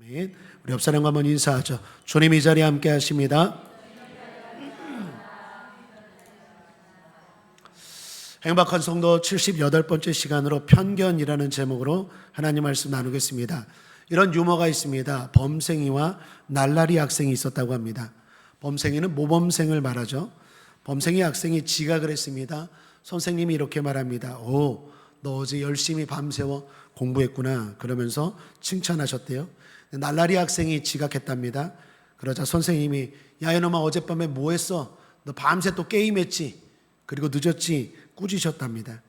아멘. 우리 옆 사람과 한번 인사하죠. 주님 이 자리에 함께 하십니다. 행복한 성도 78번째 시간으로 편견이라는 제목으로 하나님 말씀 나누겠습니다. 이런 유머가 있습니다. 범생이와 날라리 학생이 있었다고 합니다. 범생이는 모범생을 말하죠. 범생이 학생이 지각을 했습니다. 선생님이 이렇게 말합니다. 오, 너 어제 열심히 밤새워 공부했구나. 그러면서 칭찬하셨대요. 날라리 학생이 지각했답니다. 그러자 선생님이 야 이놈아 어젯밤에 뭐 했어? 너 밤새 또 게임했지? 그리고 늦었지? 꾸짖으셨답니다.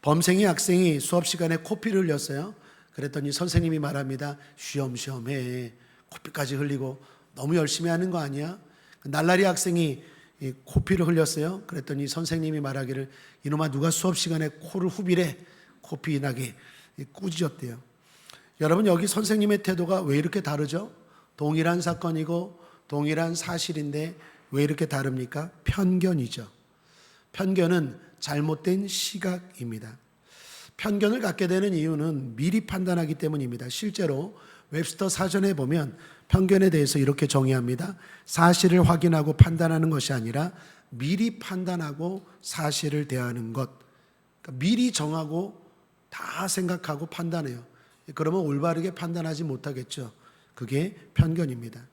범생이 학생이 수업 시간에 코피를 흘렸어요. 그랬더니 선생님이 말합니다. 쉬엄쉬엄 해. 코피까지 흘리고 너무 열심히 하는 거 아니야? 날라리 학생이 코피를 흘렸어요. 그랬더니 선생님이 말하기를 이놈아 누가 수업 시간에 코를 후비래? 코피 나게 꾸짖었대요. 여러분 여기 선생님의 태도가 왜 이렇게 다르죠? 동일한 사건이고 동일한 사실인데 왜 이렇게 다릅니까? 편견이죠. 편견은 잘못된 시각입니다. 편견을 갖게 되는 이유는 미리 판단하기 때문입니다. 실제로 웹스터 사전에 보면 편견에 대해서 이렇게 정의합니다. 사실을 확인하고 판단하는 것이 아니라 미리 판단하고 사실을 대하는 것. 그러니까 미리 정하고 다 생각하고 판단해요. 그러면 올바르게 판단하지 못하겠죠. 그게 편견입니다.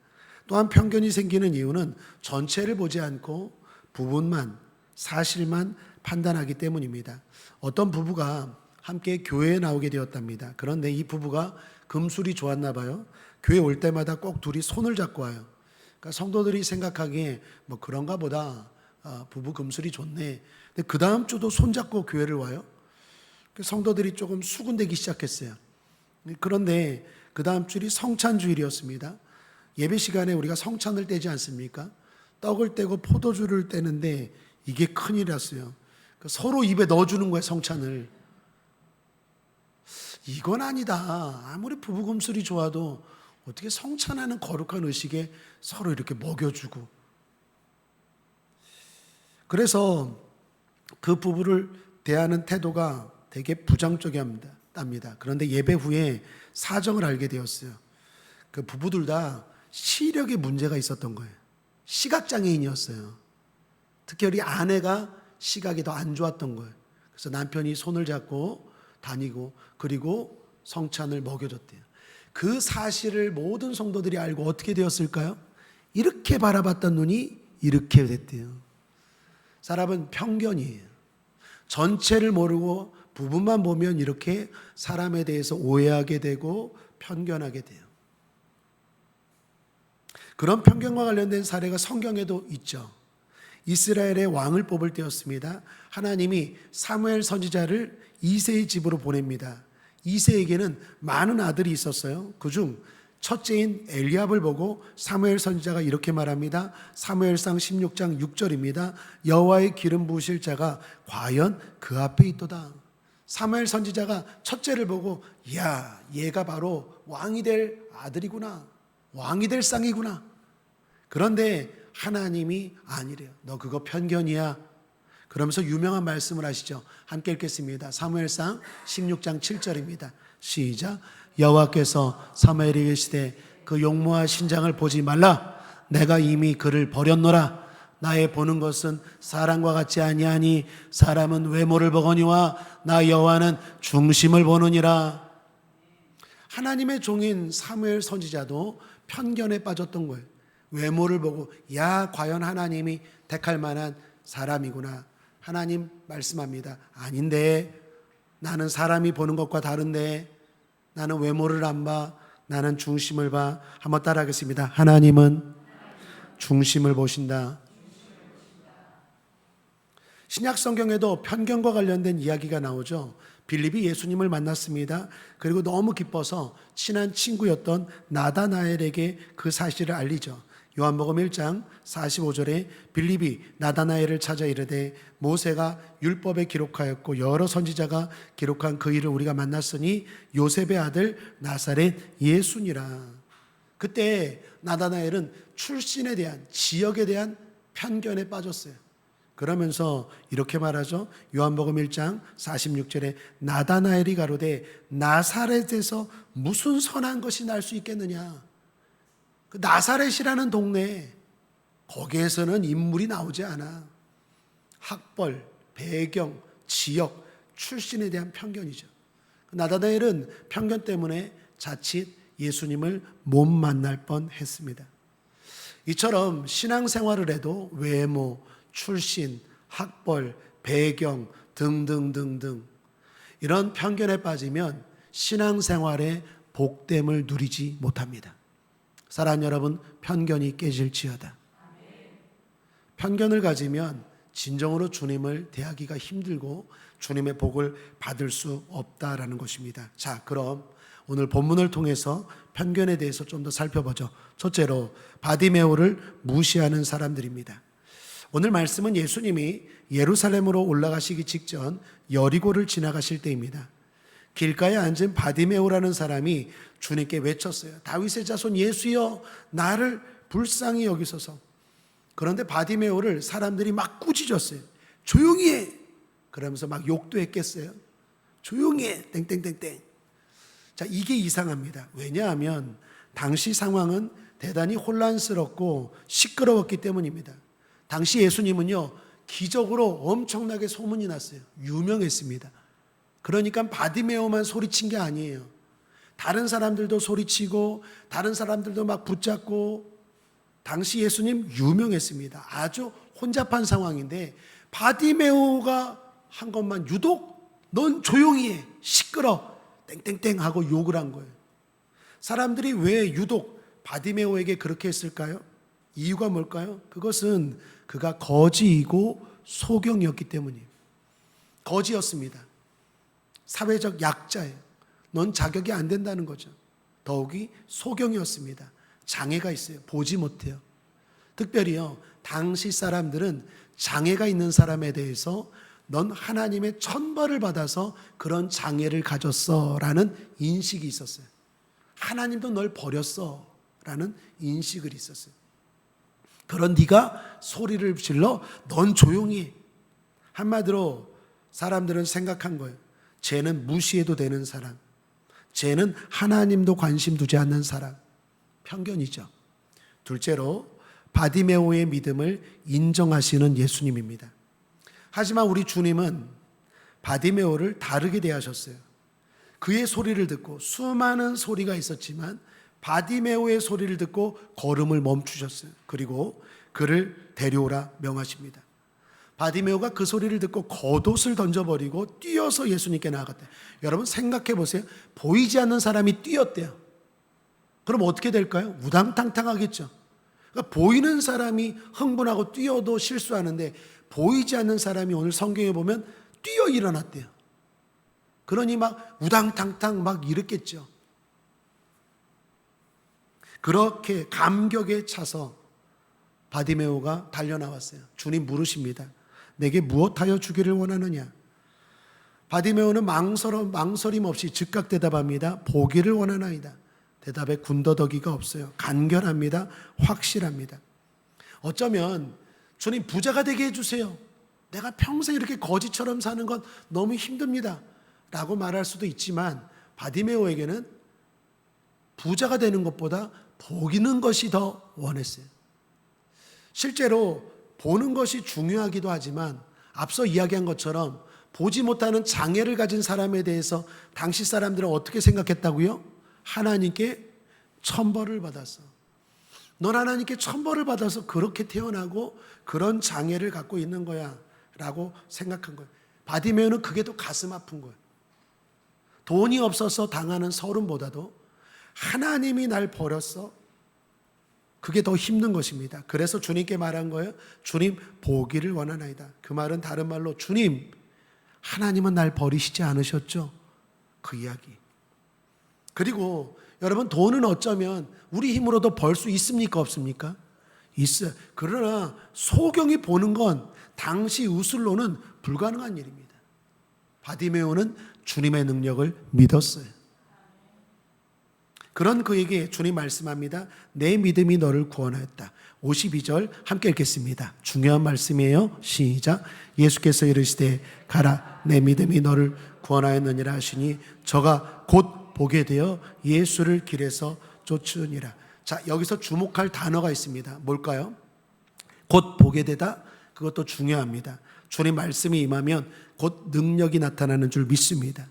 또한 편견이 생기는 이유는 전체를 보지 않고 부분만, 사실만 판단하기 때문입니다. 어떤 부부가 함께 교회에 나오게 되었답니다. 그런데 이 부부가 금술이 좋았나 봐요. 교회 올 때마다 꼭 둘이 손을 잡고 와요. 그러니까 성도들이 생각하기에 뭐 그런가 보다. 부부 금술이 좋네. 근데 그 다음 주도 손잡고 교회를 와요. 성도들이 조금 수군대기 시작했어요. 그런데 그 다음 주일이 성찬주일이었습니다. 예배 시간에 우리가 성찬을 떼지 않습니까? 떡을 떼고 포도주를 떼는데 이게 큰일이었어요. 서로 입에 넣어주는 거예요, 성찬을. 이건 아니다. 아무리 부부 금술이 좋아도 어떻게 성찬하는 거룩한 의식에 서로 이렇게 먹여주고. 그래서 그 부부를 대하는 태도가 되게 부정적이합니다. 그런데 예배 후에 사정을 알게 되었어요. 그 부부들 다 시력에 문제가 있었던 거예요. 시각장애인이었어요. 특별히 아내가 시각이 더 안 좋았던 거예요. 그래서 남편이 손을 잡고 다니고 그리고 성찬을 먹여줬대요. 그 사실을 모든 성도들이 알고 어떻게 되었을까요? 이렇게 바라봤던 눈이 이렇게 됐대요. 사람은 편견이에요. 전체를 모르고 부분만 보면 이렇게 사람에 대해서 오해하게 되고 편견하게 돼요. 그런 편견과 관련된 사례가 성경에도 있죠. 이스라엘의 왕을 뽑을 때였습니다. 하나님이 사무엘 선지자를 이새의 집으로 보냅니다. 이새에게는 많은 아들이 있었어요. 그중 첫째인 엘리압을 보고 사무엘 선지자가 이렇게 말합니다. 사무엘상 16장 6절입니다. 여호와의 기름 부으실 자가 과연 그 앞에 있도다. 사무엘 선지자가 첫째를 보고 야 얘가 바로 왕이 될 아들이구나. 왕이 될 쌍이구나. 그런데 하나님이 아니래요. 너 그거 편견이야. 그러면서 유명한 말씀을 하시죠. 함께 읽겠습니다. 사무엘상 16장 7절입니다. 시작. 여호와께서 사무엘에게 이르시되 그 용모와 신장을 보지 말라. 내가 이미 그를 버렸노라. 나의 보는 것은 사람과 같지 아니하니 사람은 외모를 보거니와 나 여호와는 중심을 보느니라. 하나님의 종인 사무엘 선지자도 편견에 빠졌던 거예요. 외모를 보고 야 과연 하나님이 택할 만한 사람이구나. 하나님 말씀합니다. 아닌데 나는 사람이 보는 것과 다른데 나는 외모를 안 봐. 나는 중심을 봐. 한번 따라하겠습니다. 하나님은 중심을 보신다. 신약 성경에도 편견과 관련된 이야기가 나오죠. 빌립이 예수님을 만났습니다. 그리고 너무 기뻐서 친한 친구였던 나다나엘에게 그 사실을 알리죠. 요한복음 1장 45절에 빌립이 나다나엘을 찾아 이르되 모세가 율법에 기록하였고 여러 선지자가 기록한 그 일을 우리가 만났으니 요셉의 아들 나사렛 예수니라. 그때 나다나엘은 출신에 대한 지역에 대한 편견에 빠졌어요. 그러면서 이렇게 말하죠. 요한복음 1장 46절에 나다나엘이 가로되 나사렛에서 무슨 선한 것이 날 수 있겠느냐. 그 나사렛이라는 동네, 거기에서는 인물이 나오지 않아. 학벌, 배경, 지역, 출신에 대한 편견이죠. 나다나엘은 편견 때문에 자칫 예수님을 못 만날 뻔했습니다. 이처럼 신앙생활을 해도 외모, 출신, 학벌, 배경 등등등등 이런 편견에 빠지면 신앙생활의 복됨을 누리지 못합니다. 사랑하는 여러분, 편견이 깨질지어다. 편견을 가지면 진정으로 주님을 대하기가 힘들고 주님의 복을 받을 수 없다라는 것입니다. 자, 그럼 오늘 본문을 통해서 편견에 대해서 좀 더 살펴보죠. 첫째로 바디메오를 무시하는 사람들입니다. 오늘 말씀은 예수님이 예루살렘으로 올라가시기 직전 여리고를 지나가실 때입니다. 길가에 앉은 바디메오라는 사람이 주님께 외쳤어요. 다윗의 자손 예수여, 나를 불쌍히 여기소서. 그런데 바디메오를 사람들이 막 꾸짖었어요. 조용히 해. 그러면서 막 욕도 했겠어요. 조용히 해. 땡땡땡땡. 자, 이게 이상합니다. 왜냐하면 당시 상황은 대단히 혼란스럽고 시끄러웠기 때문입니다. 당시 예수님은요, 기적으로 엄청나게 소문이 났어요. 유명했습니다. 그러니까 바디메오만 소리친 게 아니에요. 다른 사람들도 소리치고 다른 사람들도 막 붙잡고, 당시 예수님 유명했습니다. 아주 혼잡한 상황인데 바디메오가 한 것만 유독 넌 조용히 해, 시끄러, 땡땡땡 하고 욕을 한 거예요. 사람들이 왜 유독 바디메오에게 그렇게 했을까요? 이유가 뭘까요? 그것은 그가 거지이고 소경이었기 때문이에요. 거지였습니다. 사회적 약자예요. 넌 자격이 안 된다는 거죠. 더욱이 소경이었습니다. 장애가 있어요. 보지 못해요. 특별히요, 당시 사람들은 장애가 있는 사람에 대해서 넌 하나님의 천벌을 받아서 그런 장애를 가졌어 라는 인식이 있었어요. 하나님도 널 버렸어 라는 인식을 있었어요. 그런 네가 소리를 질러, 넌 조용히 해. 한마디로 사람들은 생각한 거예요. 쟤는 무시해도 되는 사람, 쟤는 하나님도 관심 두지 않는 사람. 편견이죠. 둘째로 바디메오의 믿음을 인정하시는 예수님입니다. 하지만 우리 주님은 바디메오를 다르게 대하셨어요. 그의 소리를 듣고, 수많은 소리가 있었지만 바디메오의 소리를 듣고 걸음을 멈추셨어요. 그리고 그를 데려오라 명하십니다. 바디메오가 그 소리를 듣고 겉옷을 던져버리고 뛰어서 예수님께 나아갔대요. 여러분 생각해 보세요. 보이지 않는 사람이 뛰었대요. 그럼 어떻게 될까요? 우당탕탕하겠죠. 그러니까 보이는 사람이 흥분하고 뛰어도 실수하는데 보이지 않는 사람이 오늘 성경에 보면 뛰어 일어났대요. 그러니 막 우당탕탕 막 이랬겠죠. 그렇게 감격에 차서 바디메오가 달려나왔어요. 주님 물으십니다. 내게 무엇하여 주기를 원하느냐? 바디메오는 망설임 없이 즉각 대답합니다. 보기를 원하나이다. 대답에 군더더기가 없어요. 간결합니다. 확실합니다. 어쩌면 주님 부자가 되게 해주세요. 내가 평생 이렇게 거지처럼 사는 건 너무 힘듭니다 라고 말할 수도 있지만, 바디메오에게는 부자가 되는 것보다 보이는 것이 더 원했어요. 실제로 보는 것이 중요하기도 하지만 앞서 이야기한 것처럼 보지 못하는 장애를 가진 사람에 대해서 당시 사람들은 어떻게 생각했다고요? 하나님께 천벌을 받았어. 넌 하나님께 천벌을 받아서 그렇게 태어나고 그런 장애를 갖고 있는 거야 라고 생각한 거예요. 바디메오는 그게 더 가슴 아픈 거예요. 돈이 없어서 당하는 서름보다도 하나님이 날 버렸어, 그게 더 힘든 것입니다. 그래서 주님께 말한 거예요. 주님 보기를 원하나이다. 그 말은 다른 말로 주님, 하나님은 날 버리시지 않으셨죠? 그 이야기. 그리고 여러분, 돈은 어쩌면 우리 힘으로도 벌 수 있습니까? 없습니까? 있어요. 그러나 소경이 보는 건 당시 우술로는 불가능한 일입니다. 바디메오는 주님의 능력을 믿었어요. 그런 그에게 주님 말씀합니다. 내 믿음이 너를 구원하였다. 52절 함께 읽겠습니다. 중요한 말씀이에요. 시작. 예수께서 이르시되 가라, 내 믿음이 너를 구원하였느니라 하시니 저가 곧 보게 되어 예수를 길에서 쫓으니라. 자, 여기서 주목할 단어가 있습니다. 뭘까요? 곧 보게 되다. 그것도 중요합니다. 주님 말씀이 임하면 곧 능력이 나타나는 줄 믿습니다.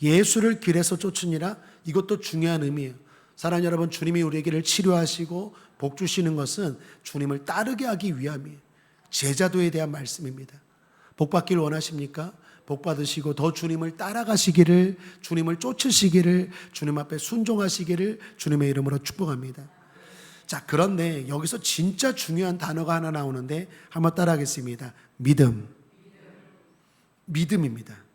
예수를 길에서 쫓으니라. 이것도 중요한 의미예요. 사랑하는 여러분, 주님이 우리에게를 치료하시고 복 주시는 것은 주님을 따르게 하기 위함이에요. 제자도에 대한 말씀입니다. 복 받길 원하십니까? 복 받으시고 더 주님을 따라가시기를, 주님을 쫓으시기를, 주님 앞에 순종하시기를 주님의 이름으로 축복합니다. 자, 그런데 여기서 진짜 중요한 단어가 하나 나오는데 한번 따라하겠습니다. 믿음. 믿음입니다.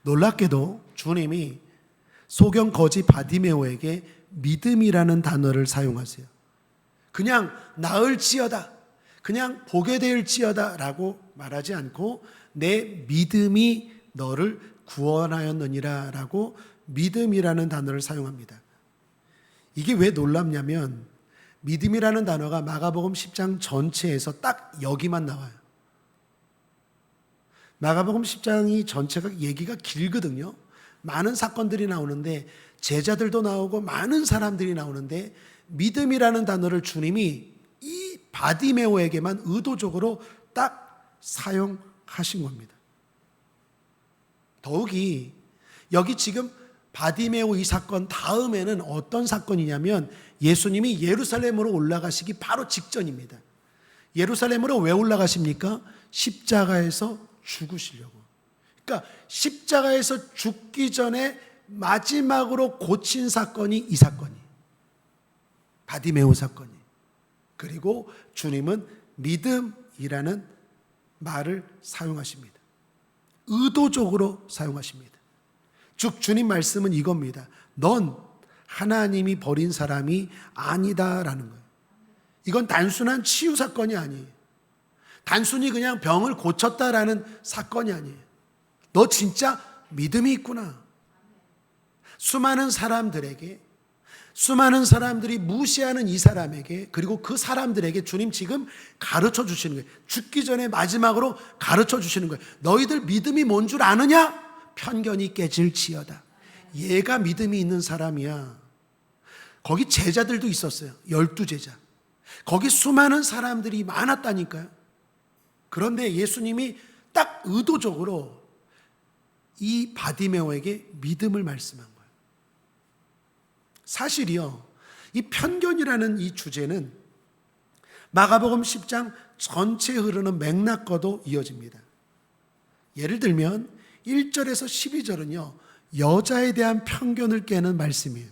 놀랍게도 주님이 소경 거지 바디메오에게 믿음이라는 단어를 사용하세요. 그냥 나을지어다, 그냥 보게 될지어다 라고 말하지 않고 내 믿음이 너를 구원하였느니라 라고 믿음이라는 단어를 사용합니다. 이게 왜 놀랍냐면 믿음이라는 단어가 마가복음 10장 전체에서 딱 여기만 나와요. 마가복음 10장이 전체가 얘기가 길거든요. 많은 사건들이 나오는데 제자들도 나오고 많은 사람들이 나오는데 믿음이라는 단어를 주님이 이 바디메오에게만 의도적으로 딱 사용하신 겁니다. 더욱이 여기 지금 바디메오 이 사건 다음에는 어떤 사건이냐면 예수님이 예루살렘으로 올라가시기 바로 직전입니다. 예루살렘으로 왜 올라가십니까? 십자가에서 죽으시려고. 그러니까 십자가에서 죽기 전에 마지막으로 고친 사건이 이 사건이에요. 바디메오 사건이. 그리고 주님은 믿음이라는 말을 사용하십니다. 의도적으로 사용하십니다. 즉 주님 말씀은 이겁니다. 넌 하나님이 버린 사람이 아니다라는 거예요. 이건 단순한 치유 사건이 아니에요. 단순히 그냥 병을 고쳤다라는 사건이 아니에요. 너 진짜 믿음이 있구나. 수많은 사람들에게, 수많은 사람들이 무시하는 이 사람에게, 그리고 그 사람들에게 주님 지금 가르쳐 주시는 거예요. 죽기 전에 마지막으로 가르쳐 주시는 거예요. 너희들 믿음이 뭔 줄 아느냐? 편견이 깨질지어다. 얘가 믿음이 있는 사람이야. 거기 제자들도 있었어요. 12제자. 거기 수많은 사람들이 많았다니까요. 그런데 예수님이 딱 의도적으로 이 바디메오에게 믿음을 말씀한 거예요. 사실이요, 이 편견이라는 이 주제는 마가복음 10장 전체에 흐르는 맥락과도 이어집니다. 예를 들면 1절에서 12절은요 여자에 대한 편견을 깨는 말씀이에요.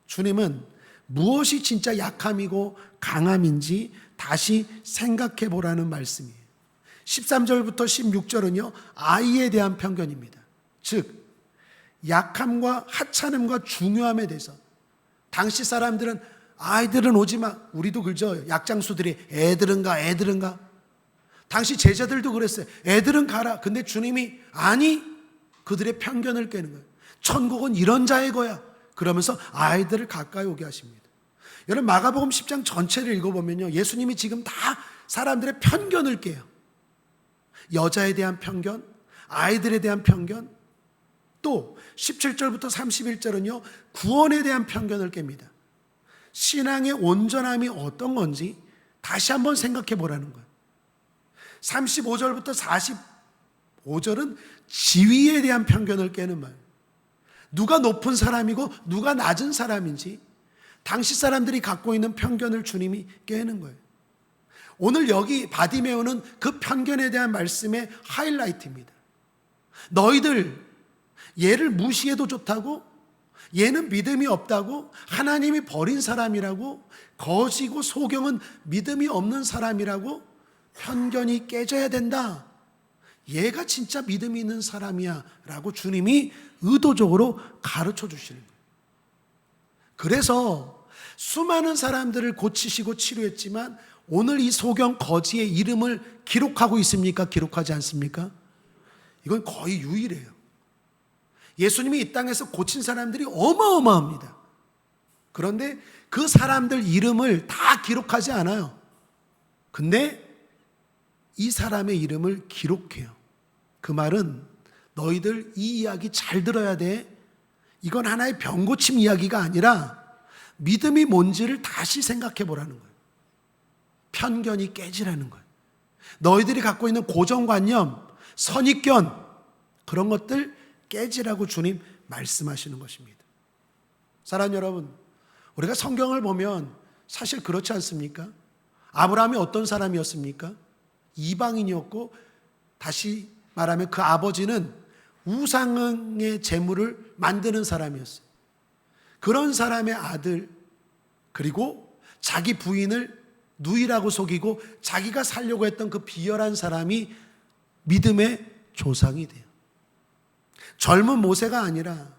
주님은 무엇이 진짜 약함이고 강함인지 다시 생각해 보라는 말씀이에요. 13절부터 16절은요 아이에 대한 편견입니다. 즉 약함과 하찮음과 중요함에 대해서 당시 사람들은 아이들은 오지마, 우리도 그러죠. 약장수들이 애들은 가. 당시 제자들도 그랬어요. 애들은 가라. 근데 주님이 아니, 그들의 편견을 깨는 거예요. 천국은 이런 자의 거야. 그러면서 아이들을 가까이 오게 하십니다. 여러분 마가복음 10장 전체를 읽어보면요 예수님이 지금 다 사람들의 편견을 깨요. 여자에 대한 편견, 아이들에 대한 편견, 또 17절부터 31절은요 구원에 대한 편견을 깹니다. 신앙의 온전함이 어떤 건지 다시 한번 생각해 보라는 거예요. 35절부터 45절은 지위에 대한 편견을 깨는 말. 누가 높은 사람이고 누가 낮은 사람인지 당시 사람들이 갖고 있는 편견을 주님이 깨는 거예요. 오늘 여기 바디메오는 그 편견에 대한 말씀의 하이라이트입니다. 너희들 얘를 무시해도 좋다고, 얘는 믿음이 없다고, 하나님이 버린 사람이라고, 거지고 소경은 믿음이 없는 사람이라고, 편견이 깨져야 된다. 얘가 진짜 믿음이 있는 사람이야 라고 주님이 의도적으로 가르쳐 주시는 거예요. 그래서 수많은 사람들을 고치시고 치료했지만 오늘 이 소경 거지의 이름을 기록하고 있습니까? 기록하지 않습니까? 이건 거의 유일해요. 예수님이 이 땅에서 고친 사람들이 어마어마합니다. 그런데 그 사람들 이름을 다 기록하지 않아요. 근데 이 사람의 이름을 기록해요. 그 말은 너희들 이 이야기 잘 들어야 돼. 이건 하나의 병고침 이야기가 아니라 믿음이 뭔지를 다시 생각해 보라는 거예요. 편견이 깨지라는 거예요. 너희들이 갖고 있는 고정관념, 선입견, 그런 것들 깨지라고 주님 말씀하시는 것입니다. 사랑하는 여러분, 우리가 성경을 보면 사실 그렇지 않습니까? 아브라함이 어떤 사람이었습니까? 이방인이었고, 다시 말하면 그 아버지는 우상의 제물을 만드는 사람이었어요. 그런 사람의 아들, 그리고 자기 부인을 누이라고 속이고 자기가 살려고 했던 그 비열한 사람이 믿음의 조상이 돼요. 젊은 모세가 아니라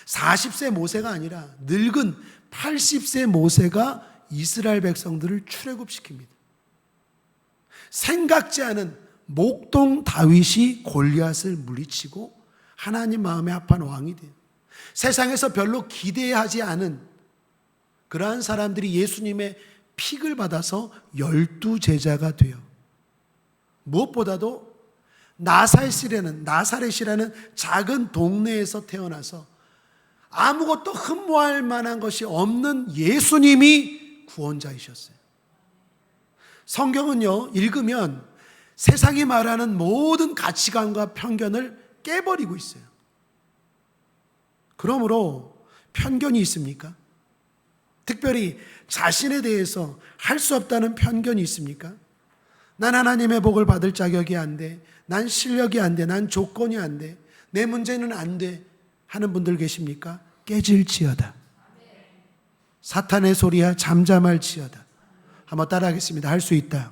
40세 모세가 아니라 늙은 80세 모세가 이스라엘 백성들을 출애굽시킵니다. 생각지 않은 목동 다윗이 골리앗을 물리치고 하나님 마음에 합한 왕이 돼요. 세상에서 별로 기대하지 않은 그러한 사람들이 예수님의 픽을 받아서 12제자가 돼요. 무엇보다도 나사렛이라는 작은 동네에서 태어나서 아무것도 흠모할 만한 것이 없는 예수님이 구원자이셨어요. 성경은요, 읽으면 세상이 말하는 모든 가치관과 편견을 깨버리고 있어요. 그러므로 편견이 있습니까? 특별히 자신에 대해서 할 수 없다는 편견이 있습니까? 난 하나님의 복을 받을 자격이 안 돼. 난 실력이 안 돼. 난 조건이 안 돼. 내 문제는 안 돼. 하는 분들 계십니까? 깨질지어다. 사탄의 소리야 잠잠할지어다. 한번 따라하겠습니다. 할 수 있다.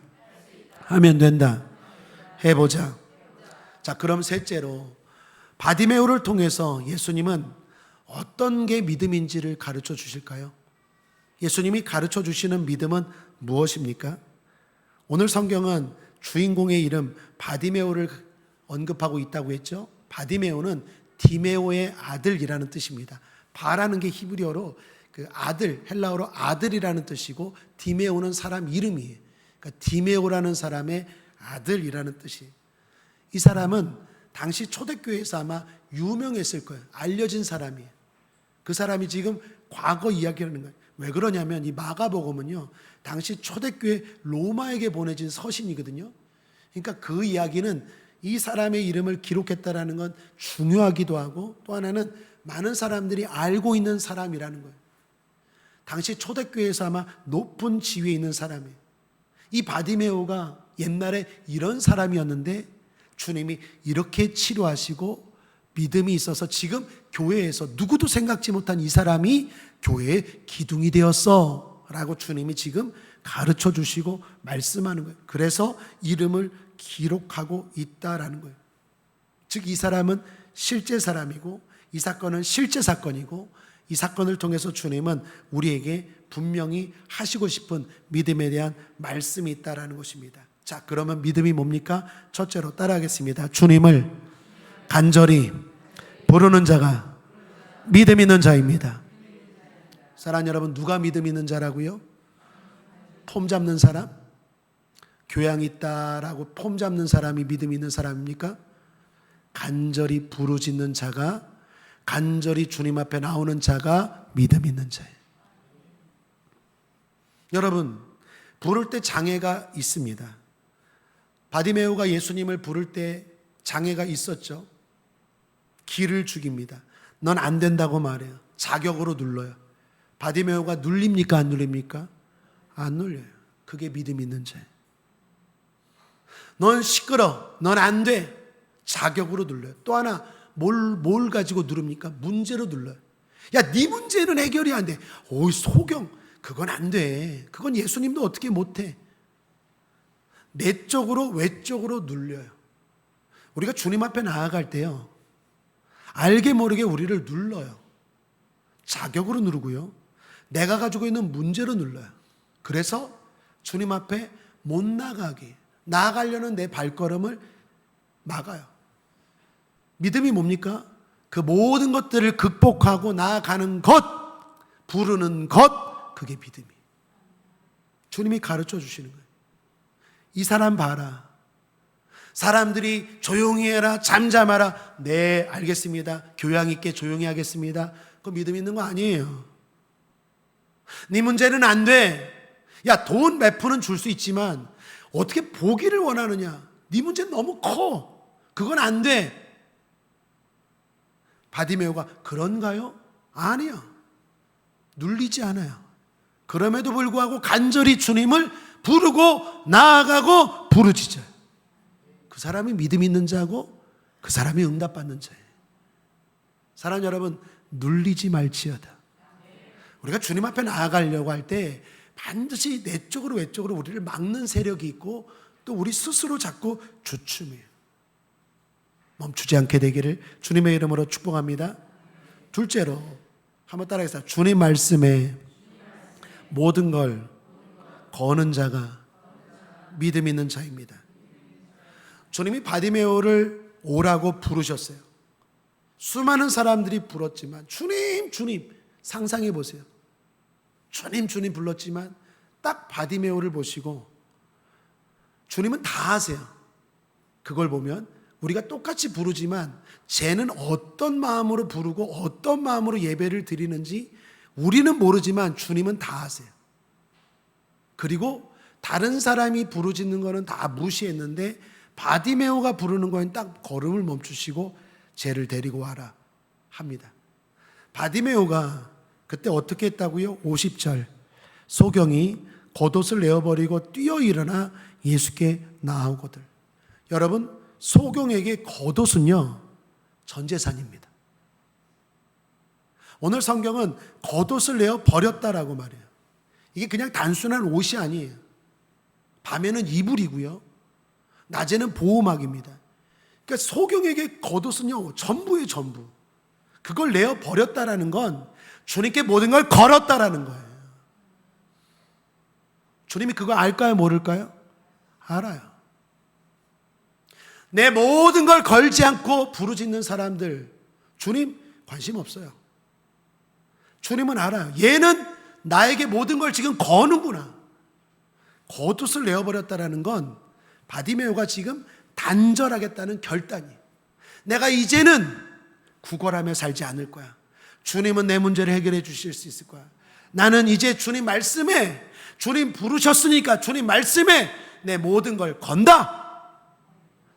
하면 된다. 해보자. 자, 그럼 셋째로 바디메오를 통해서 예수님은 어떤 게 믿음인지를 가르쳐 주실까요? 예수님이 가르쳐 주시는 믿음은 무엇입니까? 오늘 성경은 주인공의 이름 바디메오를 언급하고 있다고 했죠. 바디메오는 디메오의 아들이라는 뜻입니다. 바라는 게 히브리어로 그 아들, 헬라어로 아들이라는 뜻이고 디메오는 사람 이름이에요. 그러니까 디메오라는 사람의 아들이라는 뜻이에요. 이 사람은 당시 초대교회에서 아마 유명했을 거예요. 알려진 사람이에요. 그 사람이 지금 과거 이야기하는 거예요. 왜 그러냐면 이 마가복음은요, 당시 초대교회 로마에게 보내진 서신이거든요. 그러니까 그 이야기는 이 사람의 이름을 기록했다라는 건 중요하기도 하고, 또 하나는 많은 사람들이 알고 있는 사람이라는 거예요. 당시 초대교회에서 아마 높은 지위에 있는 사람이에요. 이 바디메오가 옛날에 이런 사람이었는데 주님이 이렇게 치료하시고 믿음이 있어서 지금 교회에서 누구도 생각지 못한 이 사람이 교회의 기둥이 되었어 라고 주님이 지금 가르쳐 주시고 말씀하는 거예요. 그래서 이름을 기록하고 있다라는 거예요. 즉 이 사람은 실제 사람이고 이 사건은 실제 사건이고 이 사건을 통해서 주님은 우리에게 분명히 하시고 싶은 믿음에 대한 말씀이 있다라는 것입니다. 자, 그러면 믿음이 뭡니까? 첫째로 따라하겠습니다. 주님을 간절히 부르는 자가 믿음 있는 자입니다. 사랑하는 여러분, 누가 믿음 있는 자라고요? 폼 잡는 사람? 교양 있다라고 폼 잡는 사람이 믿음 있는 사람입니까? 간절히 부르짖는 자가, 간절히 주님 앞에 나오는 자가 믿음 있는 자예요. 여러분, 부를 때 장애가 있습니다. 바디메오가 예수님을 부를 때 장애가 있었죠. 기를 죽입니다. 넌 안 된다고 말해요. 자격으로 눌러요. 바디메오가 눌립니까? 안 눌립니까? 안 눌려요. 그게 믿음 있는 자예요. 넌 시끄러. 넌 안 돼. 자격으로 눌러요. 또 하나 뭘 가지고 누릅니까? 문제로 눌러요. 야, 네 문제는 해결이 안 돼. 오이, 소경. 그건 안 돼. 그건 예수님도 어떻게 못해. 내적으로 외적으로 눌려요. 우리가 주님 앞에 나아갈 때요, 알게 모르게 우리를 눌러요. 자격으로 누르고요, 내가 가지고 있는 문제로 눌러요. 그래서 주님 앞에 못 나가게, 나아가려는 내 발걸음을 막아요. 믿음이 뭡니까? 그 모든 것들을 극복하고 나아가는 것, 부르는 것, 그게 믿음이에요. 주님이 가르쳐 주시는 거예요. 이 사람 봐라. 사람들이 조용히 해라, 잠잠하라. 네, 알겠습니다. 교양 있게 조용히 하겠습니다. 그거 믿음 있는 거 아니에요. 네 문제는 안 돼. 야, 돈 몇 푼은 줄 수 있지만 어떻게 보기를 원하느냐? 네 문제는 너무 커. 그건 안 돼. 바디메오가 그런가요? 아니요. 눌리지 않아요. 그럼에도 불구하고 간절히 주님을 부르고 나아가고 부르짖어요. 그 사람이 믿음 있는 자고 그 사람이 응답받는 자예요. 사랑하는 여러분, 눌리지 말지어다. 우리가 주님 앞에 나아가려고 할 때 반드시 내쪽으로 외쪽으로 우리를 막는 세력이 있고 또 우리 스스로 자꾸 주춤해요. 멈추지 않게 되기를 주님의 이름으로 축복합니다. 둘째로 한번 따라해서 주님 말씀에 모든 걸 거는 자가 믿음 있는 자입니다. 주님이 바디메오를 오라고 부르셨어요. 수많은 사람들이 불렀지만 주님, 주님, 상상해 보세요. 주님, 주님 불렀지만 딱 바디메오를 보시고 주님은 다 아세요. 그걸 보면 우리가 똑같이 부르지만 쟤는 어떤 마음으로 부르고 어떤 마음으로 예배를 드리는지 우리는 모르지만 주님은 다 아세요. 그리고 다른 사람이 부르짖는 거는 다 무시했는데 바디메오가 부르는 거는 딱 걸음을 멈추시고 쟤를 데리고 와라 합니다. 바디메오가 그때 어떻게 했다고요? 50절 소경이 겉옷을 내어버리고 뛰어 일어나 예수께 나아오거들. 여러분, 소경에게 겉옷은요 전 재산입니다. 오늘 성경은 겉옷을 내어 버렸다라고 말해요. 이게 그냥 단순한 옷이 아니에요. 밤에는 이불이고요, 낮에는 보호막입니다. 그러니까 소경에게 겉옷은요 전부예요, 전부. 그걸 내어 버렸다라는 건 주님께 모든 걸 걸었다라는 거예요. 주님이 그거 알까요, 모를까요? 알아요. 내 모든 걸 걸지 않고 부르짖는 사람들 주님 관심 없어요. 주님은 알아요. 얘는 나에게 모든 걸 지금 거는구나. 겉옷을 내어버렸다라는 건 바디메오가 지금 단절하겠다는 결단이에요. 내가 이제는 구걸하며 살지 않을 거야. 주님은 내 문제를 해결해 주실 수 있을 거야. 나는 이제 주님 말씀에, 주님 부르셨으니까 주님 말씀에 내 모든 걸 건다.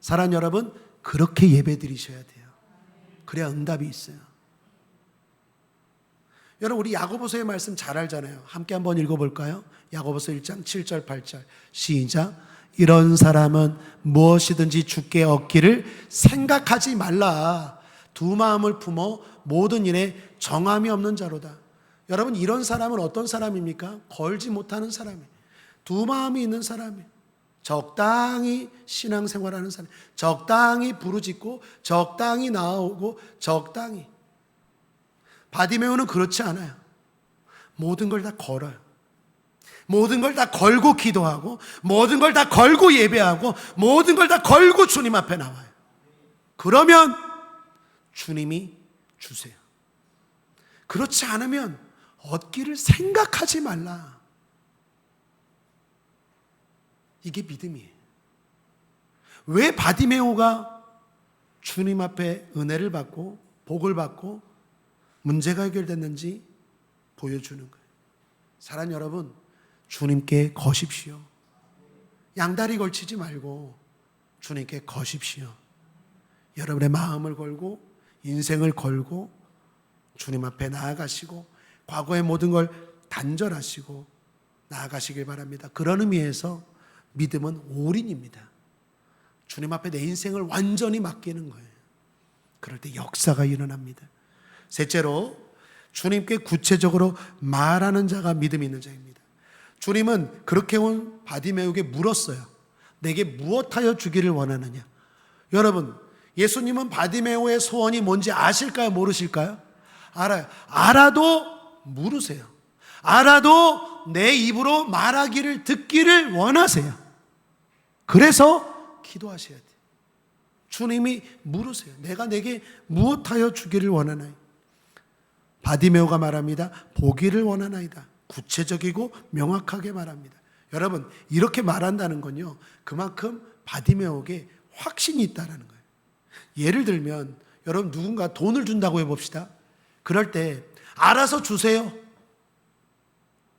사랑하는 여러분, 그렇게 예배 드리셔야 돼요. 그래야 응답이 있어요. 여러분, 우리 야고보서의 말씀 잘 알잖아요. 함께 한번 읽어볼까요? 야고보서 1장 7절 8절 시작. 이런 사람은 무엇이든지 주께 얻기를 생각하지 말라. 두 마음을 품어 모든 일에 정함이 없는 자로다. 여러분, 이런 사람은 어떤 사람입니까? 걸지 못하는 사람이에요. 두 마음이 있는 사람이에요. 적당히 신앙생활하는 사람, 적당히 부르짖고 적당히 나아오고 적당히. 바디메오는 그렇지 않아요. 모든 걸 다 걸어요. 모든 걸 다 걸고 기도하고 모든 걸 다 걸고 예배하고 모든 걸 다 걸고 주님 앞에 나와요. 그러면 주님이 주세요. 그렇지 않으면 얻기를 생각하지 말라. 이게 믿음이에요. 왜 바디메오가 주님 앞에 은혜를 받고 복을 받고 문제가 해결됐는지 보여주는 거예요. 사랑하는 여러분, 주님께 거십시오. 양다리 걸치지 말고 주님께 거십시오. 여러분의 마음을 걸고 인생을 걸고 주님 앞에 나아가시고 과거의 모든 걸 단절하시고 나아가시길 바랍니다. 그런 의미에서 믿음은 올인입니다. 주님 앞에 내 인생을 완전히 맡기는 거예요. 그럴 때 역사가 일어납니다. 셋째로, 주님께 구체적으로 말하는 자가 믿음 있는 자입니다. 주님은 그렇게 온 바디메오에게 물었어요. 내게 무엇하여 주기를 원하느냐? 여러분, 예수님은 바디메오의 소원이 뭔지 아실까요? 모르실까요? 알아요. 알아도 물으세요. 알아도 내 입으로 말하기를 듣기를 원하세요. 그래서 기도하셔야 돼요. 주님이 물으세요. 내가 내게 무엇하여 주기를 원하나이? 바디메오가 말합니다. 보기를 원하나이다. 구체적이고 명확하게 말합니다. 여러분, 이렇게 말한다는 건요, 그만큼 바디메오에게 확신이 있다는 거예요. 예를 들면 여러분, 누군가 돈을 준다고 해봅시다. 그럴 때 알아서 주세요,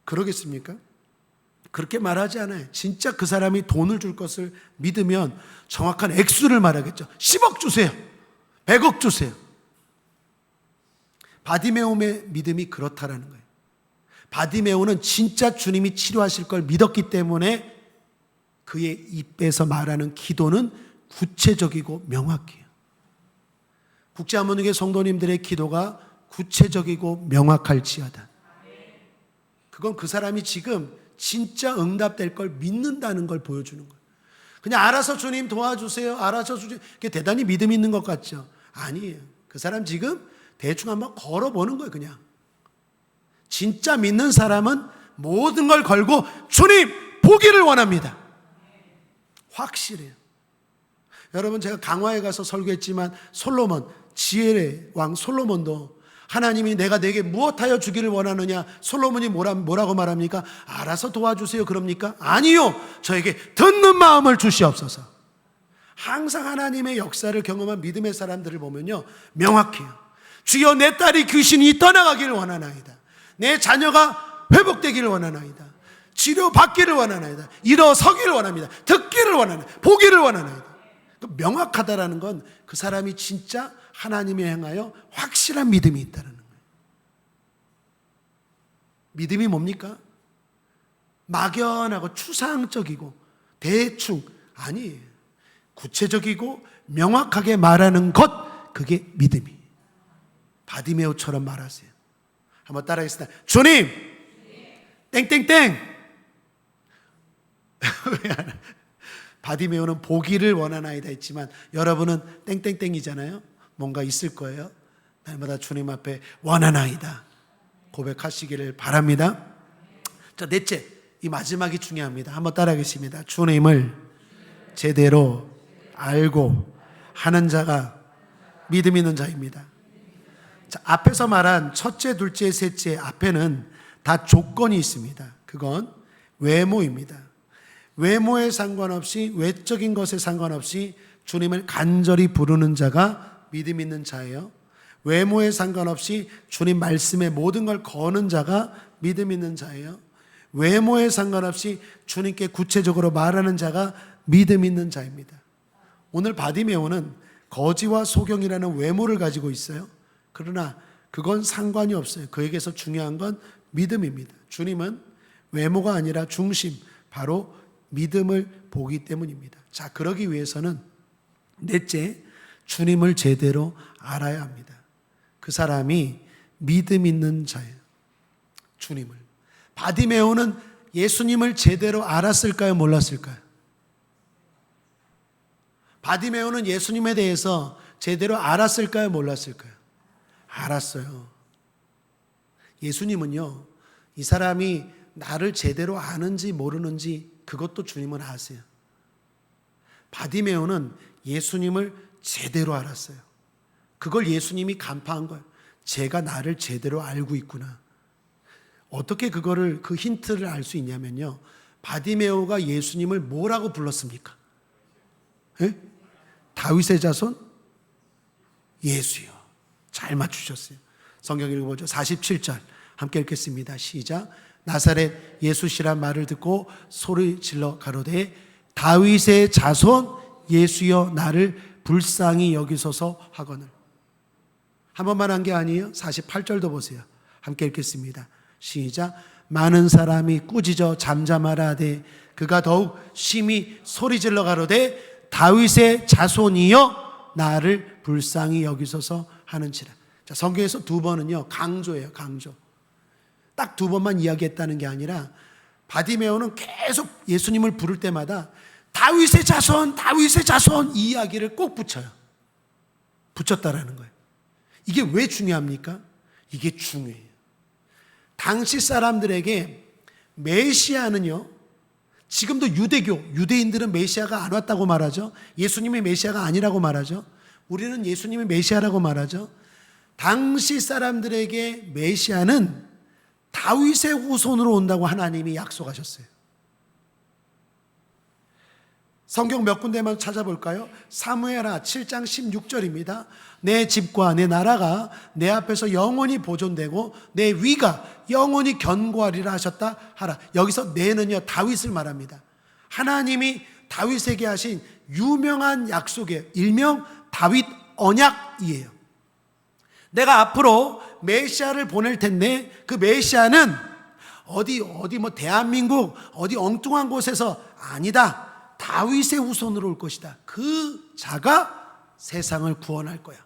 그러겠습니까? 그렇게 말하지 않아요. 진짜 그 사람이 돈을 줄 것을 믿으면 정확한 액수를 말하겠죠. 10억 주세요, 100억 주세요. 바디메오의 믿음이 그렇다라는 거예요. 바디메오는 진짜 주님이 치료하실 걸 믿었기 때문에 그의 입에서 말하는 기도는 구체적이고 명확해요. 국제한문교회 성도님들의 기도가 구체적이고 명확할지어다. 그건 그 사람이 지금 진짜 응답될 걸 믿는다는 걸 보여주는 거예요. 그냥 알아서 주님 도와주세요, 알아서 주님, 그게 대단히 믿음 있는 것 같죠? 아니에요. 그 사람 지금 대충 한번 걸어보는 거예요. 그냥 진짜 믿는 사람은 모든 걸 걸고 주님 보기를 원합니다. 확실해요. 여러분, 제가 강화에 가서 설교했지만 솔로몬, 지혜의 왕 솔로몬도 하나님이 내가 내게 무엇하여 주기를 원하느냐, 솔로몬이 뭐라고 말합니까? 알아서 도와주세요 그럽니까? 아니요, 저에게 듣는 마음을 주시옵소서. 항상 하나님의 역사를 경험한 믿음의 사람들을 보면요, 명확해요. 주여, 내 딸이 귀신이 떠나가기를 원하나이다. 내 자녀가 회복되기를 원하나이다. 치료받기를 원하나이다. 일어서기를 원합니다. 듣기를 원하나이다. 보기를 원하나이다. 명확하다라는 건 그 사람이 진짜 하나님에 향하여 확실한 믿음이 있다는 거예요. 믿음이 뭡니까? 막연하고 추상적이고 대충 아니에요. 구체적이고 명확하게 말하는 것, 그게 믿음이. 바디메오처럼 말하세요. 한번 따라하겠습니다. 주님, 땡땡땡. 왜 안 해? 바디메오는 보기를 원하나이다 했지만 여러분은 땡땡땡이잖아요. 뭔가 있을 거예요. 날마다 주님 앞에 원하나이다 고백하시기를 바랍니다. 자, 넷째, 이 마지막이 중요합니다. 한번 따라하겠습니다. 주님을 제대로 알고 하는 자가 믿음 있는 자입니다. 자, 앞에서 말한 첫째, 둘째, 셋째 앞에는 다 조건이 있습니다. 그건 외모입니다. 외모에 상관없이, 외적인 것에 상관없이 주님을 간절히 부르는 자가 믿음 있는 자예요. 외모에 상관없이 주님 말씀에 모든 걸 거는 자가 믿음 있는 자예요. 외모에 상관없이 주님께 구체적으로 말하는 자가 믿음 있는 자입니다. 오늘 바디메오는 거지와 소경이라는 외모를 가지고 있어요. 그러나 그건 상관이 없어요. 그에게서 중요한 건 믿음입니다. 주님은 외모가 아니라 중심, 바로 믿음을 보기 때문입니다. 자, 그러기 위해서는 넷째, 주님을 제대로 알아야 합니다. 그 사람이 믿음 있는 자예요. 주님을. 바디메오는 예수님을 제대로 알았을까요? 몰랐을까요? 바디메오는 예수님에 대해서 제대로 알았을까요? 몰랐을까요? 알았어요. 예수님은요, 이 사람이 나를 제대로 아는지 모르는지 그것도 주님은 아세요. 바디메오는 예수님을 제대로 알았어요. 그걸 예수님이 간파한 거예요. 제가 나를 제대로 알고 있구나. 어떻게 그 힌트를 알 수 있냐면요, 바디메오가 예수님을 뭐라고 불렀습니까? 예? 다윗의 자손? 예수요. 잘 맞추셨어요. 성경 읽어보죠. 47절 함께 읽겠습니다. 시작. 나사렛 예수시란 말을 듣고 소리 질러 가로되 다윗의 자손 예수여 나를 불쌍히 여기소서 하거늘. 한 번만 한 게 아니에요. 48절도 보세요. 함께 읽겠습니다. 시작. 많은 사람이 꾸짖어 잠잠하라 하되 그가 더욱 심히 소리질러 가로되 다윗의 자손이여 나를 불쌍히 여기소서 하는지라. 자, 성경에서 두 번은요 강조예요. 강조. 딱 두 번만 이야기했다는 게 아니라 바디메오는 계속 예수님을 부를 때마다 다윗의 자손, 다윗의 자손 이 이야기를 꼭 붙여요. 붙였다라는 거예요. 이게 왜 중요합니까? 이게 중요해요. 당시 사람들에게 메시아는요 지금도 유대인들은 메시아가 안 왔다고 말하죠. 예수님이 메시아가 아니라고 말하죠. 우리는 예수님이 메시아라고 말하죠. 당시 사람들에게 메시아는 다윗의 후손으로 온다고 하나님이 약속하셨어요. 성경 몇 군데만 찾아볼까요? 사무엘하 7장 16절입니다. 내 집과 내 나라가 내 앞에서 영원히 보존되고 내 위가 영원히 견고하리라 하셨다 하라. 여기서 내는요, 다윗을 말합니다. 하나님이 다윗에게 하신 유명한 약속이에요. 일명 다윗 언약이에요. 내가 앞으로 메시아를 보낼 텐데 그 메시아는 어디 뭐 대한민국 어디 엉뚱한 곳에서 아니다. 다윗의 후손으로 올 것이다. 그 자가 세상을 구원할 거야.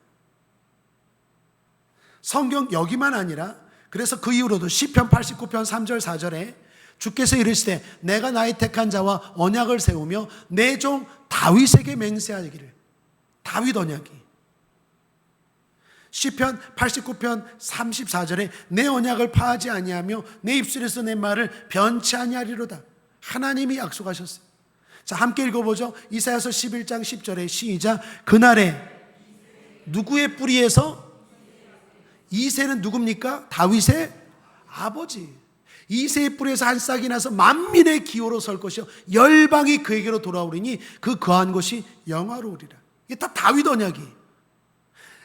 성경 여기만 아니라 그래서 그 이후로도 시편 89편 3절 4절에 주께서 이르시되 내가 나의 택한 자와 언약을 세우며 내 종 다윗에게 맹세하기를. 다윗 언약이. 시편 89편 34절에 내 언약을 파하지 아니하며 내 입술에서 내 말을 변치 아니하리로다. 하나님이 약속하셨어요. 자, 함께 읽어보죠. 이사야서 11장 10절에 시작. 그날에 누구의 뿌리에서? 이새는 누굽니까? 다윗의 아버지. 이새의 뿌리에서 한 싹이 나서 만민의 기호로 설 것이요 열방이 그에게로 돌아오리니 그 거한 곳이 영화로우리라. 이게 다 다윗 언약이.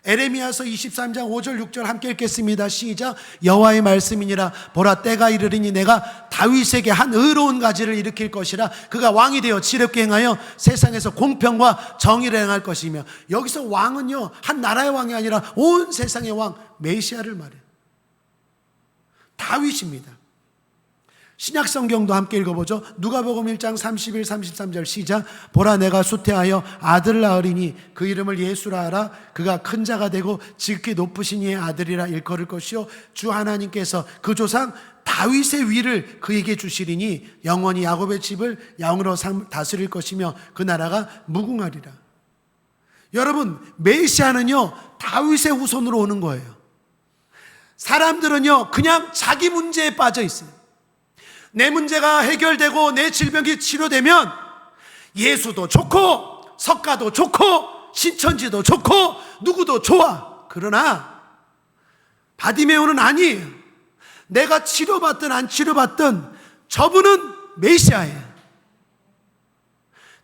에레미야서 23장 5절 6절 함께 읽겠습니다. 시작. 여호와의 말씀이니라. 보라, 때가 이르리니 내가 다윗에게 한 의로운 가지를 일으킬 것이라. 그가 왕이 되어 지혜롭게 행하여 세상에서 공평과 정의를 행할 것이며. 여기서 왕은요, 한 나라의 왕이 아니라 온 세상의 왕 메시아를 말해요. 다윗입니다. 신약 성경도 함께 읽어보죠. 누가복음 1장 31, 33절 시작. 보라, 내가 수태하여 아들을 낳으리니 그 이름을 예수라 하라. 그가 큰 자가 되고 지극히 높으신 이의 아들이라 일컬을 것이요 주 하나님께서 그 조상 다윗의 위를 그에게 주시리니 영원히 야곱의 집을 영으로 다스릴 것이며 그 나라가 무궁하리라. 여러분, 메시아는요 다윗의 후손으로 오는 거예요. 사람들은요 그냥 자기 문제에 빠져 있어요. 내 문제가 해결되고 내 질병이 치료되면 예수도 좋고 석가도 좋고 신천지도 좋고 누구도 좋아. 그러나 바디메오는 아니에요. 내가 치료받든 안 치료받든 저분은 메시아예요.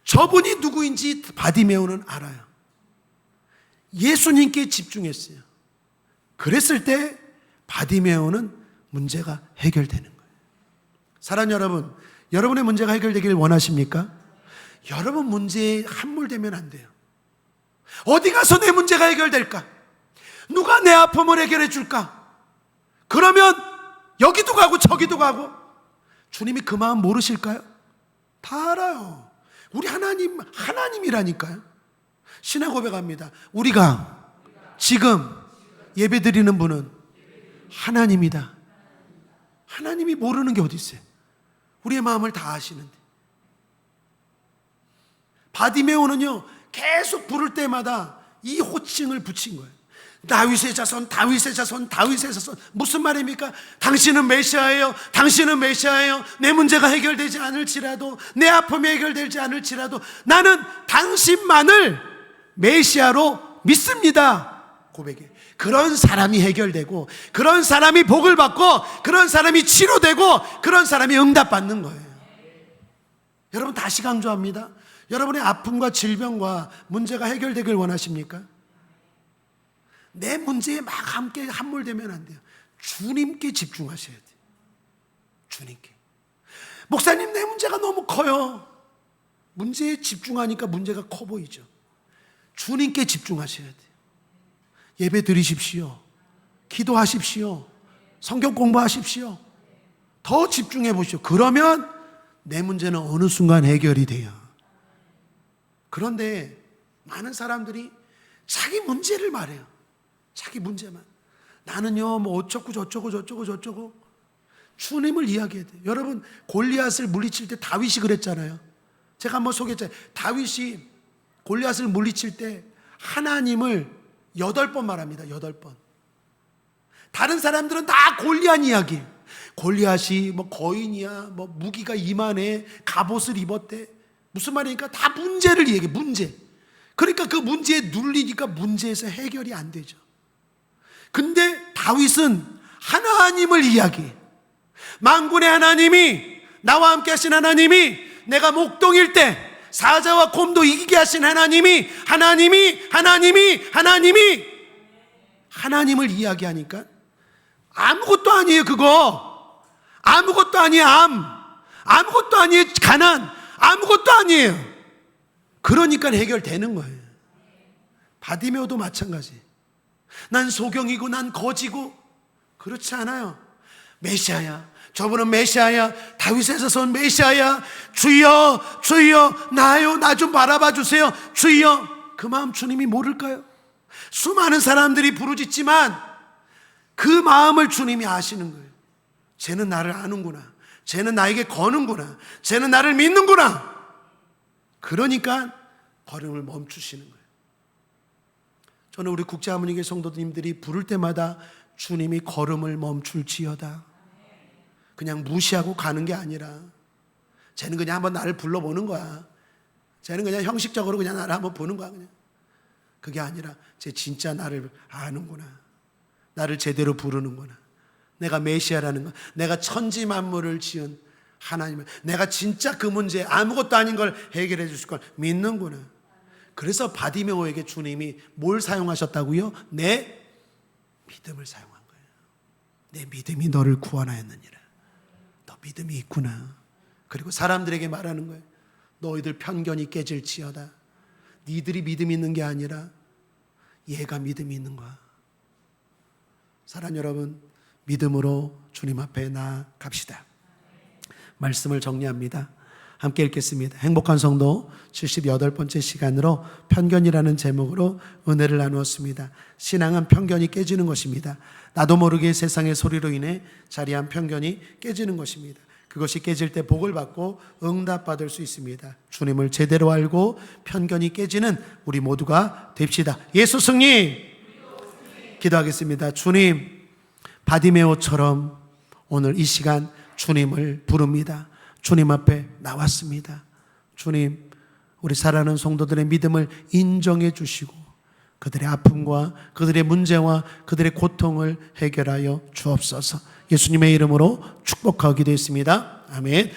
저분이 누구인지 바디메오는 알아요. 예수님께 집중했어요. 그랬을 때 바디메오는 문제가 해결되는 거예요. 사랑하는 여러분, 여러분의 문제가 해결되기를 원하십니까? 여러분 문제에 함몰되면 안 돼요. 어디 가서 내 문제가 해결될까? 누가 내 아픔을 해결해 줄까? 그러면 여기도 가고 저기도 가고. 주님이 그 마음 모르실까요? 다 알아요. 우리 하나님이라니까요. 신의 고백합니다. 우리가 지금 예배 드리는 분은 하나님이다. 하나님이 모르는 게 어디 있어요? 우리의 마음을 다 아시는데. 바디메오는요 계속 부를 때마다 이 호칭을 붙인 거예요. 다윗의 자손, 다윗의 자손, 다윗의 자손. 무슨 말입니까? 당신은 메시아예요. 당신은 메시아예요. 내 문제가 해결되지 않을지라도, 내 아픔이 해결되지 않을지라도 나는 당신만을 메시아로 믿습니다. 고백해. 그런 사람이 해결되고, 그런 사람이 복을 받고, 그런 사람이 치료되고, 그런 사람이 응답받는 거예요. 여러분, 다시 강조합니다. 여러분의 아픔과 질병과 문제가 해결되길 원하십니까? 내 문제에 막 함께 함몰되면 안 돼요. 주님께 집중하셔야 돼요. 주님께. 목사님, 내 문제가 너무 커요. 문제에 집중하니까 문제가 커 보이죠. 주님께 집중하셔야 돼요. 예배 드리십시오. 기도하십시오. 성경 공부하십시오. 더 집중해 보십시오. 그러면 내 문제는 어느 순간 해결이 돼요. 그런데 많은 사람들이 자기 문제를 말해요. 자기 문제만. 나는요 뭐 어쩌고 저쩌고 주님을 이야기해야 돼요. 여러분, 골리앗을 물리칠 때 다윗이 그랬잖아요. 제가 한번 소개했잖아요. 다윗이 골리앗을 물리칠 때 하나님을 8번 말합니다. 8번. 다른 사람들은 다 골리앗 이야기. 골리앗이 뭐 거인이야, 뭐 무기가 이만해, 갑옷을 입었대. 무슨 말이니까 다 문제를 얘기해, 문제. 그러니까 그 문제에 눌리니까 문제에서 해결이 안 되죠. 근데 다윗은 하나님을 이야기해. 만군의 하나님이, 나와 함께 하신 하나님이, 내가 목동일 때 사자와 곰도 이기게 하신 하나님을 이야기하니까 아무것도 아니에요. 그거 아무것도 아니에요. 아무것도 아니에요. 가난 아무것도 아니에요. 그러니까 해결되는 거예요. 바디메오도 마찬가지. 난 소경이고 난 거지고 그렇지 않아요. 메시아야, 저분은 메시아야, 다윗에서 온 메시아야. 주여 주여 나요, 나 좀 바라봐 주세요. 주여. 그 마음 주님이 모를까요? 수많은 사람들이 부르짖지만 그 마음을 주님이 아시는 거예요. 쟤는 나를 아는구나, 쟤는 나에게 거는구나, 쟤는 나를 믿는구나. 그러니까 걸음을 멈추시는 거예요. 저는 우리 국제하모니교회 성도님들이 부를 때마다 주님이 걸음을 멈출지어다, 그냥 무시하고 가는 게 아니라 쟤는 그냥 한번 나를 불러보는 거야, 쟤는 그냥 형식적으로 그냥 나를 한번 보는 거야. 그냥 그게 아니라 쟤 진짜 나를 아는구나, 나를 제대로 부르는구나, 내가 메시아라는 거, 내가 천지 만물을 지은 하나님을, 내가 진짜 그 문제 아무것도 아닌 걸 해결해 주실 걸 믿는구나. 그래서 바디메오에게 주님이 뭘 사용하셨다고요? 내 믿음을 사용한 거예요. 내 믿음이 너를 구원하였느니라. 너 믿음이 있구나. 그리고 사람들에게 말하는 거예요. 너희들 편견이 깨질지어다. 니들이 믿음이 있는 게 아니라 얘가 믿음이 있는 거야. 사랑하는 여러분, 믿음으로 주님 앞에 나아갑시다. 말씀을 정리합니다. 함께 읽겠습니다. 행복한 성도 78번째 시간으로 편견이라는 제목으로 은혜를 나누었습니다. 신앙은 편견이 깨지는 것입니다. 나도 모르게 세상의 소리로 인해 자리한 편견이 깨지는 것입니다. 그것이 깨질 때 복을 받고 응답받을 수 있습니다. 주님을 제대로 알고 편견이 깨지는 우리 모두가 됩시다. 예수 승리! 기도하겠습니다. 주님, 바디메오처럼 오늘 이 시간 주님을 부릅니다. 주님 앞에 나왔습니다. 주님, 우리 사랑하는 성도들의 믿음을 인정해 주시고 그들의 아픔과 그들의 문제와 그들의 고통을 해결하여 주옵소서. 예수님의 이름으로 축복하기도 했습니다. 아멘.